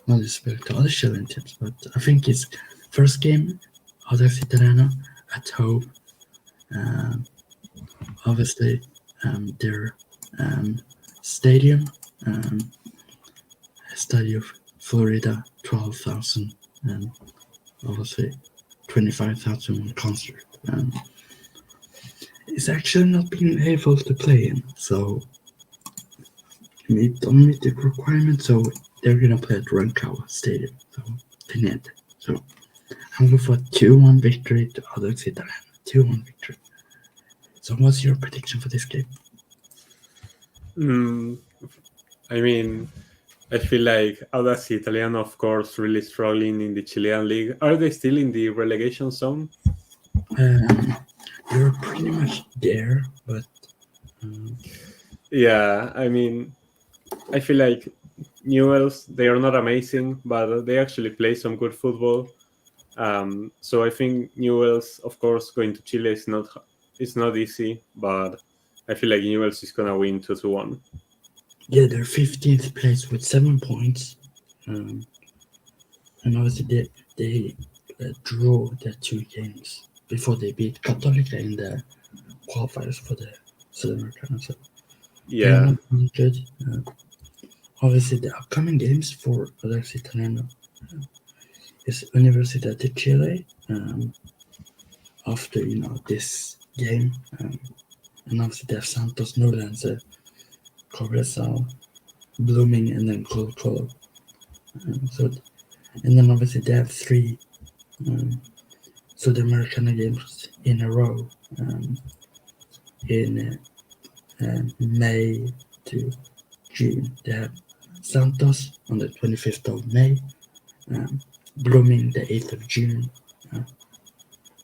Not respect to other Chilean teams, but I think it's first game Alex Italiano at home. Obviously, their stadium, Estadio Florida, 12,000, and obviously 25,000 concert. It's actually not being able to play in, so don't meet the requirement, so they're gonna play at Rancagua Stadium, so Pineda. So I'm going for a 2-1 victory to Alex Italiano. 2-1 victory. So what's your prediction for this game? I mean, I feel like Audax Italiano, of course, really struggling in the Chilean league. Are they still in the relegation zone? You're pretty much there, but yeah, I mean, I feel like Newells, they are not amazing, but they actually play some good football. So I think Newells, of course, going to Chile is not easy, but I feel like Newells is gonna win 2-1. Yeah, they're 15th place with 7 points, and obviously they draw their 2 games before they beat Católica in the qualifiers for the Sudamericana. So yeah, they're not good. Obviously, the upcoming games for Alex Italiano is Universidad de Chile after this game, and obviously they have Santos, Newlands, Cobresal, Blooming, and then Colo-Colo. And then obviously they have 3 Sudamericana games in a row in May to June. They have Santos on the 25th of May, Blooming the 8th of June,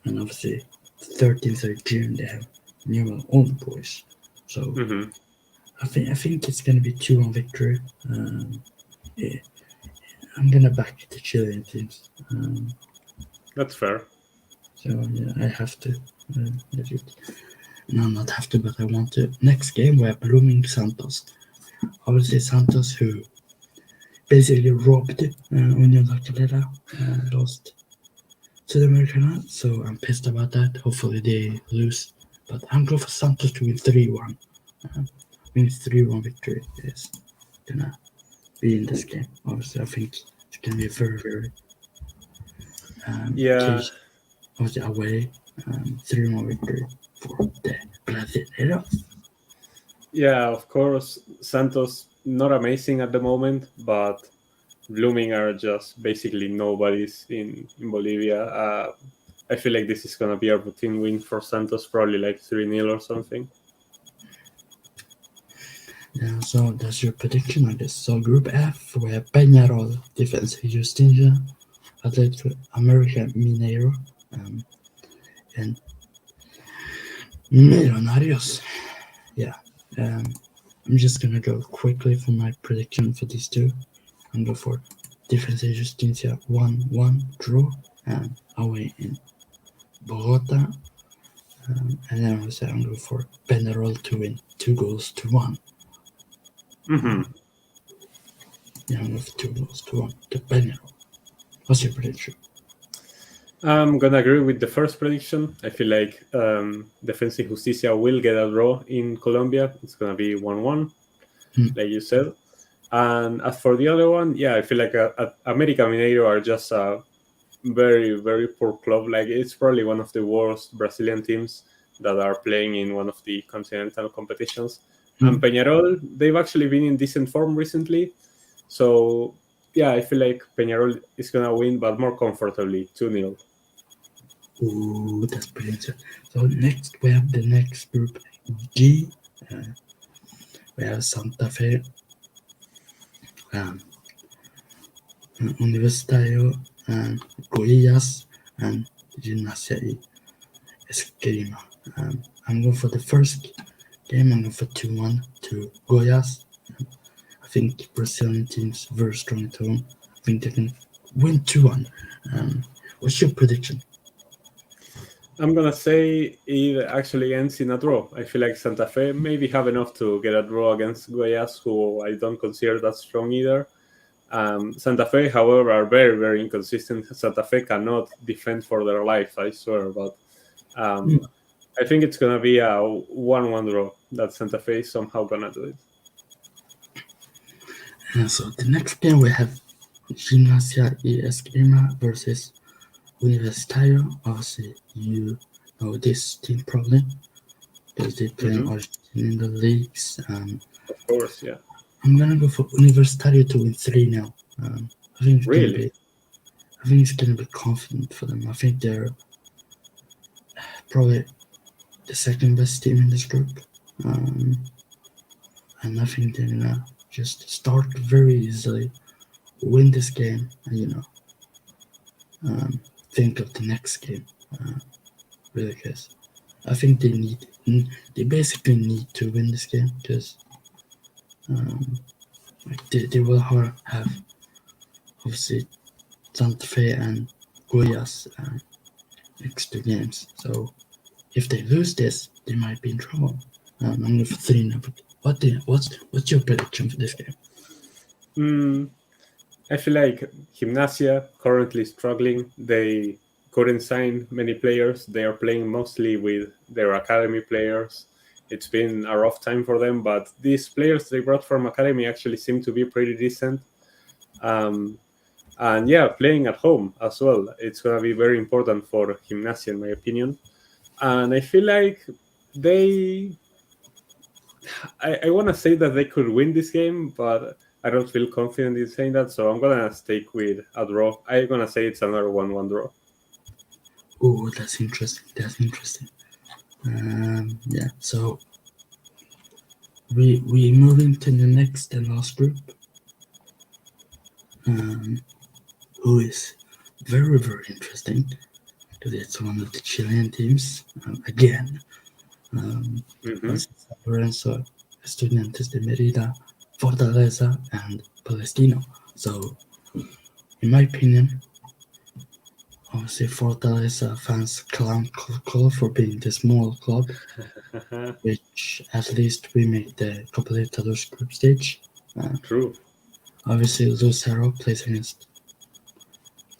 and obviously 13th of June they have Newell Old Boys. So I think it's gonna be 2-1 victory. Yeah, I'm gonna back the Chilean teams. that's fair. So yeah, I have to. No, not have to, but I want to. Next game we have Blooming Santos. Obviously Santos, who basically robbed Union La Calera, lost to the Americana. So I'm pissed about that. Hopefully they lose, but I'm going for Santos to win 3-1. Win 3-1 victory is gonna be in this game. Obviously, I think it's gonna be a very, very yeah. obviously away. 3-1 victory for the Brasileiros. Yeah, of course, Santos not amazing at the moment, but Blooming are just basically nobodies in Bolivia. I feel like this is gonna be a routine win for Santos, probably like 3-0 or something. Yeah, so that's your prediction, I guess. So Group F, we have Peñarol, Defensa Justicia, Atlético America Mineiro, and Millonarios. Yeah, um, I'm just gonna go quickly for my prediction for these two. I'm go for Defensa Justicia 1-1 draw away in Bogota. And then I say I'm going for Peñarol to win 2-1. Mm-hmm. Yeah, I'm going for 2-1 to Peñarol. What's your prediction? I'm gonna agree with the first prediction. I feel like Defensa y Justicia will get a draw in Colombia. It's gonna be 1-1, like you said. And as for the other one, yeah, I feel like America Mineiro are just a very, very poor club. Like it's probably one of the worst Brazilian teams that are playing in one of the continental competitions. And Peñarol, they've actually been in decent form recently. So yeah, I feel like Peñarol is gonna win, but more comfortably, 2-0. Ooh, that's brilliant. So next we have the next group G. We have Santa Fe, Universitario, Goiás, and Gimnasia y Esgrima. I'm going for the first game. I'm going for 2-1 to Goiás. I think Brazilian team's very strong at home. I think they can win 2-1. What's your prediction? I'm gonna say it actually ends in a draw. I feel like Santa Fe maybe have enough to get a draw against Goiás, who I don't consider that strong either. Santa Fe, however, are very, very inconsistent. Santa Fe cannot defend for their life, I swear. But I think it's gonna be a 1-1 draw. That Santa Fe is somehow gonna do it. So the next game we have Gimnasia y Esgrima versus Universitario. Obviously, you know this team probably because they play in Argentina in the leagues. Of course, yeah. I'm gonna go for Universitario to win 3-0. I think it's Really? gonna be. I think it's gonna be confident for them. I think they're probably the second best team in this group, and I think they're gonna just start very easily, win this game, and think of the next game. Really, because I think they basically need to win this game because they will have obviously Santa Fe and Goiás next two games. So if they lose this, they might be in trouble. I'm going for 3-0. What's your prediction for this game? I feel like Gimnasia currently struggling. They couldn't sign many players. They are playing mostly with their academy players. It's been a rough time for them, but these players they brought from academy actually seem to be pretty decent. And yeah, playing at home as well. It's going to be very important for Gimnasia, in my opinion. And I feel like I want to say that they could win this game, but I don't feel confident in saying that, so I'm gonna stick with a draw. I'm gonna say it's another 1-1 draw. Oh, that's interesting. Yeah, so we move into the next and last group, who is very, very interesting because it's one of the Chilean teams again. Lorenzo, Estudiantes de Merida, Fortaleza, and Palestino. So, in my opinion, obviously Fortaleza fans clown Colo for being the small club, which at least we made the Libertadores group stage. True. Obviously, Lucero plays against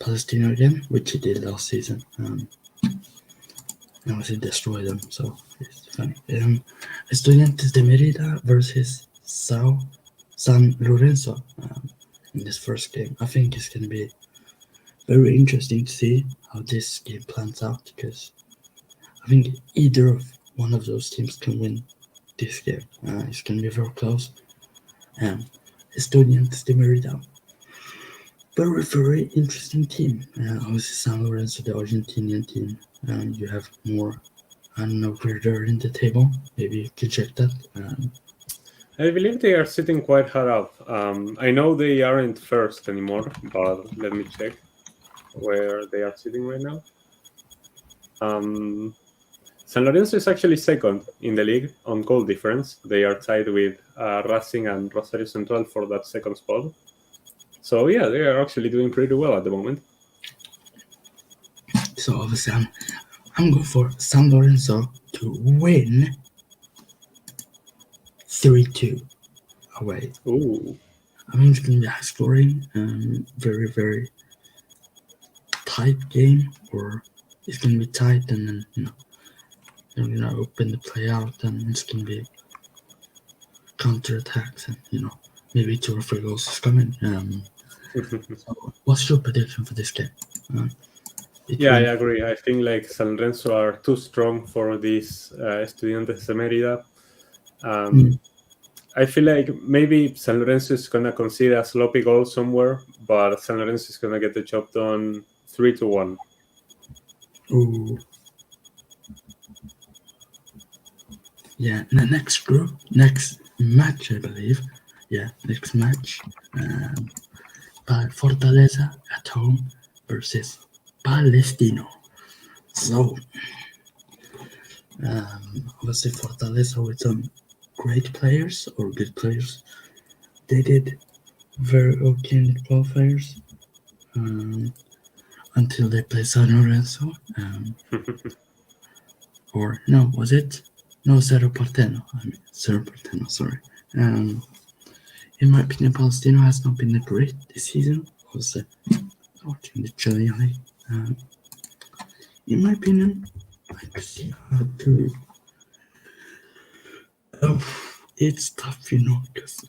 Palestino again, which he did last season. And obviously destroyed them, so it's funny. Estudiantes de Merida versus San Lorenzo in this first game. I think it's going to be very interesting to see how this game plans out because I think either of one of those teams can win this game. It's going to be very close. Estudiantes de Merida. Very, very interesting team. Obviously, San Lorenzo, the Argentinian team. You have more, I don't know where they're in the table. Maybe you can check that. I believe they are sitting quite high up. I know they aren't first anymore, but let me check where they are sitting right now. San Lorenzo is actually second in the league on goal difference. They are tied with Racing and Rosario Central for that second spot. So yeah, they are actually doing pretty well at the moment. So obviously, I'm going for San Lorenzo to win 3-2 away. Ooh. I mean, it's going to be high scoring, very, very tight game, or it's going to be tight and then, they're going to open the play out and it's going to be counter-attacks and, maybe 2 or 3 goals is coming. So what's your prediction for this game? Yeah, I agree. I think like San Lorenzo are too strong for this Estudiantes de Mérida. I feel like maybe San Lorenzo is gonna concede a sloppy goal somewhere, but San Lorenzo is gonna get the job done 3-1. Ooh. Yeah, next match, I believe. Yeah, next match. Fortaleza at home versus Palestino. So, obviously Fortaleza with some great players or good players. They did very okay in the qualifiers until they played San Lorenzo. Or no, was it? No, Cerro Porteño. Cerro Porteño, sorry. In my opinion, Palestino has not been great this season. Also, watching the Chilean league. In my opinion, I could see how to. It's tough, because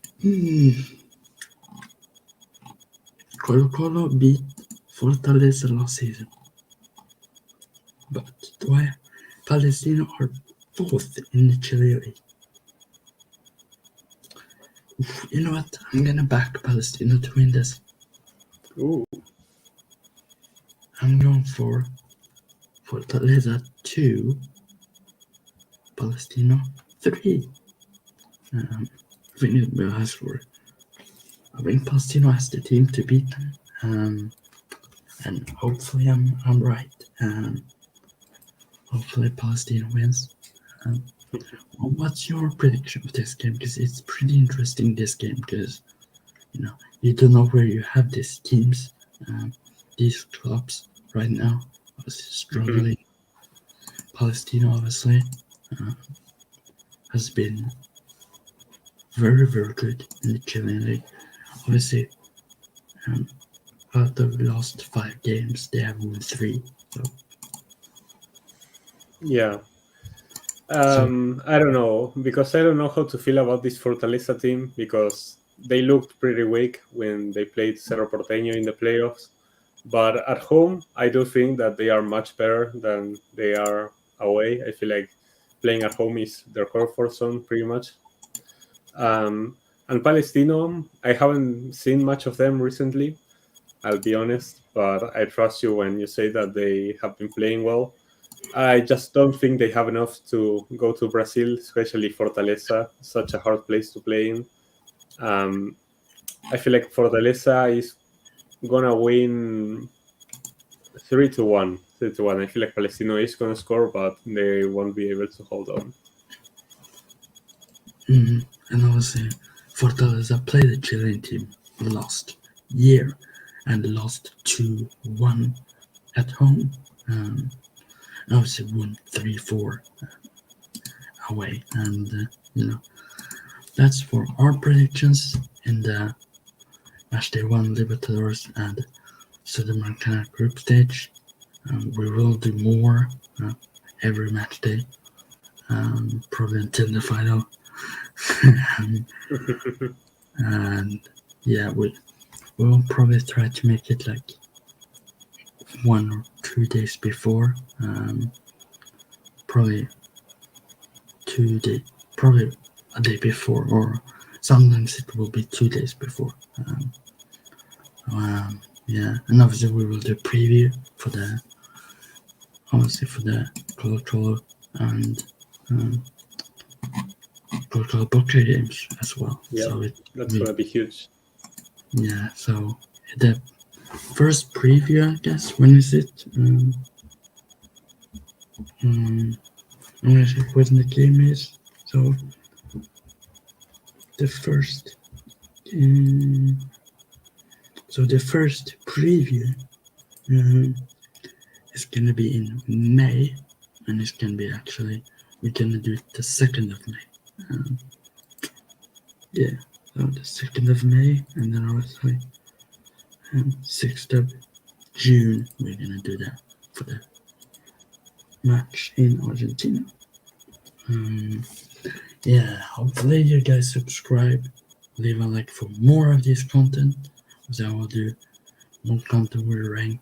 Colo-Colo beat Fortaleza last season. But Palestino are 4th in the Chilean league. You know what? I'm gonna back Palestino to win this. Ooh. I'm going for Fortaleza 2, Palestino 3. I think it's a high score. I think Palestino has the team to beat them, and hopefully I'm right. Hopefully Palestino wins. What's your prediction of this game? Because it's pretty interesting, this game, because you don't know where you have these teams, these clubs right now. Struggling. Palestino obviously has been very, very good in the Chilean league. Obviously, out of the last 5 games, they have won 3. So. Yeah. I don't know, because I don't know how to feel about this Fortaleza team, because they looked pretty weak when they played Cerro Porteño in the playoffs. But at home, I do think that they are much better than they are away. I feel like playing at home is their comfort zone pretty much. And Palestino, I haven't seen much of them recently, I'll be honest, but I trust you when you say that they have been playing well. I just don't think they have enough to go to Brazil, especially Fortaleza, such a hard place to play in. I feel like Fortaleza is gonna win 3-1. 3-1. I feel like Palestino is gonna score, but they won't be able to hold on. And obviously, Fortaleza played the Chilean team last year and lost 2-1 at home. Obviously won 3-4 away, and that's for our predictions in the Matchday 1 Libertadores and Sudamericana group stage. We will do more every match day, probably until the final. And yeah, we'll probably try to make it like 1 or 2 days before, probably 2 days, probably a day before, or sometimes it will be 2 days before. Yeah, and obviously we will do preview for the Colo-Colo and Colo-Colo Boca games as well. Yeah, So that's gonna be huge. yeah. So the first preview, I guess. When is it? I'm gonna check when the game is. So the first. So the first preview is gonna be in May, and it's gonna be actually we're gonna do it the 2nd of May. Yeah, so the 2nd of May, and then obviously 6th of June we're gonna do that for the match in Argentina. Yeah, hopefully you guys subscribe, leave a like for more of this content, so I will do more content with rank.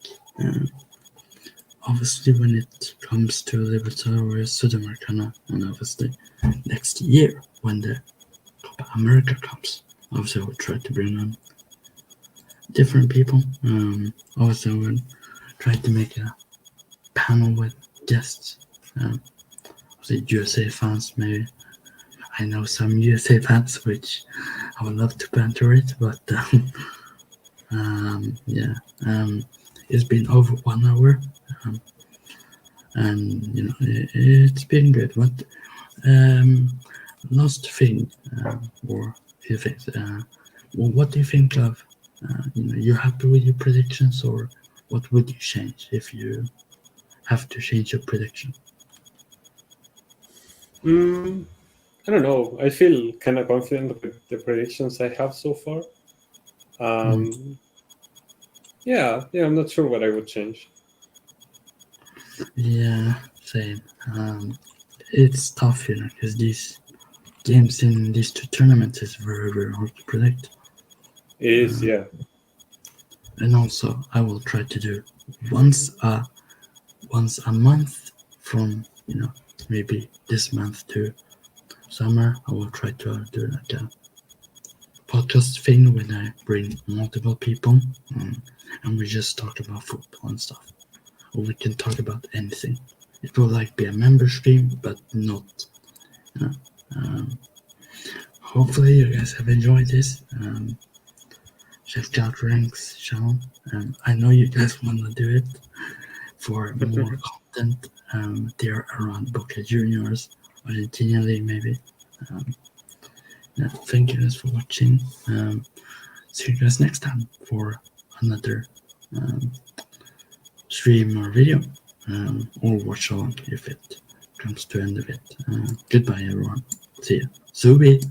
Obviously, when it comes to Libertadores Sudamericana, and obviously next year when the Copa America comes, obviously I will try to bring on different people. Obviously, I will try to make a panel with guests. Obviously, USA fans, maybe. I know some USA fans, which I would love to banter with, but yeah, it's been over 1 hour, and it's been good. But last thing, or few things. What do you think of? You're happy with your predictions, or what would you change if you have to change your prediction? I don't know. I feel kind of confident with the predictions I have so far. Yeah, I'm not sure what I would change. Yeah, same. It's tough, because these games in these two tournaments is very, very hard to predict. It is, yeah. And also, I will try to do once a month from maybe this month to summer. I will try to do like a podcast thing when I bring multiple people, and we just talk about football and stuff, or we can talk about anything. It will like be a member stream, but not. Hopefully, you guys have enjoyed this. Check out Rank's channel. I know you guys want to do it for more content there around Boca Juniors, Argentina League maybe. Yeah, thank you guys for watching. See you guys next time for another stream or video, or watch along if it comes to end of it. Goodbye everyone. See ya. Zubi.